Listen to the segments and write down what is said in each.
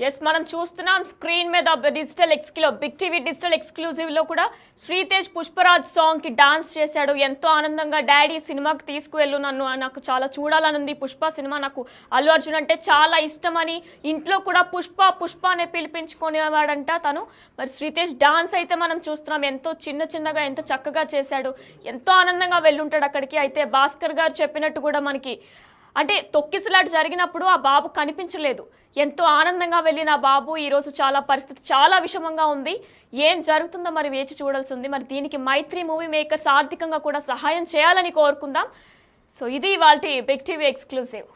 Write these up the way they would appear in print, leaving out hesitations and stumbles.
Yes మనం చూస్తున్నాం screen మీద బిగ్ టీవీ డిజిటల్ ఎక్స్క్లూజివ్ లో కూడా శ్రీతేజ్ పుష్పరాజ్ సాంగ్ కి డాన్స్ చేశాడు. ఎంతో ఆనందంగా డాడీ సినిమాకి తీసుకువెళ్ళు నన్ను, నాకు చాలా చూడాలనుంది, పుష్ప సినిమా నాకు అల్లు అర్జున్ అంటే చాలా ఇష్టమని ఇంట్లో కూడా పుష్ప పుష్ప అనే పిలిపించుకునేవాడంట తను. మరి శ్రీతేజ్ డాన్స్ అయితే మనం చూస్తున్నాం, ఎంతో చిన్నగా ఎంత చక్కగా చేశాడు, ఎంతో ఆనందంగా వెళ్ళుంటాడు అక్కడికి. అయితే భాస్కర్ గారు చెప్పినట్టు కూడా మనకి అంటే తొక్కిసలాట జరిగినప్పుడు ఆ బాబు కనిపించలేదు. ఎంతో ఆనందంగా వెళ్ళిన ఆ బాబు ఈరోజు పరిస్థితి చాలా విషమంగా ఉంది. ఏం జరుగుతుందో మరి వేచి చూడాల్సి ఉంది. మరి దీనికి మైత్రి మూవీ మేకర్స్ ఆర్థికంగా కూడా సహాయం చేయాలని కోరుకుందాం. సో ఇది ఇవాల్టి Big TV exclusive.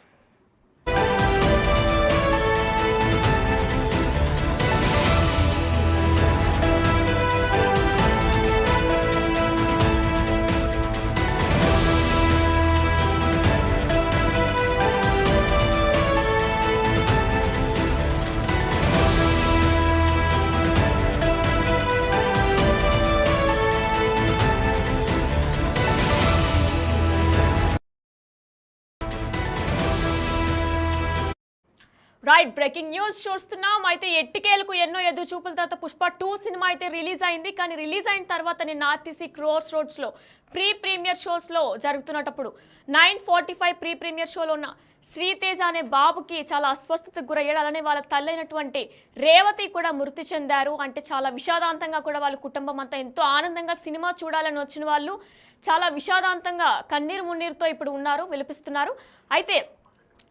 Right, breaking news చూస్తున్నాం. అయితే ఎట్టికేలకు ఎన్నో ఎదురు చూపుల తర్వాత పుష్ప 2 సినిమా అయితే రిలీజ్ అయింది. కానీ రిలీజ్ అయిన తర్వాత నిన్న ఆర్టీసీ క్రోర్స్ రోడ్స్లో ప్రీమియర్ షోస్లో జరుగుతున్నప్పుడు 9:45 ప్రీమియర్ షోలో ఉన్న శ్రీతేజ్ అనే బాబుకి చాలా అస్వస్థతకు గురయ్యాడు. అలానే వాళ్ళ తల్లైనటువంటి రేవతి కూడా మృతి చెందారు. అంటే చాలా విషాదాంతంగా కూడా వాళ్ళ కుటుంబం అంతా ఎంతో ఆనందంగా సినిమా చూడాలని వచ్చిన వాళ్ళు చాలా విషాదాంతంగా కన్నీరు మున్నీరుతో ఇప్పుడు ఉన్నారు, విలపిస్తున్నారు. అయితే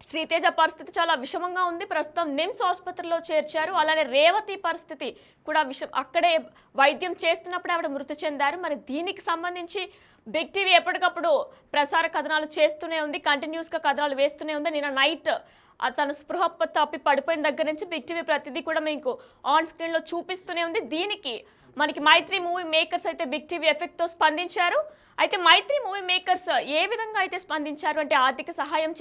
శ్రీతేజ పరిస్థితి చాలా విషమంగా ఉంది. ప్రస్తుతం నిమ్స్ ఆసుపత్రిలో చేర్చారు. అలానే రేవతి పరిస్థితి కూడా అక్కడే వైద్యం చేస్తున్నప్పుడు ఆవిడ మృతి చెందారు. మరి దీనికి సంబంధించి బిగ్ టీవీ ఎప్పటికప్పుడు ప్రసార కథనాలు చేస్తూనే ఉంది, కంటిన్యూస్గా కథనాలు వేస్తూనే ఉంది. నిన్న నైట్ తను స్పృహ తప్పి పడిపోయిన దగ్గర నుంచి బిగ్ టీవీ ప్రతిదీ కూడా మీకు ఆన్ స్క్రీన్లో చూపిస్తూనే ఉంది. దీనికి మనకి మైత్రి మూవీ మేకర్స్ అయితే బిగ్ టీవీ ఎఫెక్ట్తో స్పందించారు. అయితే మైత్రి మూవీ మేకర్స్ ఏ విధంగా అయితే స్పందించారు అంటే ఆర్థిక సహాయం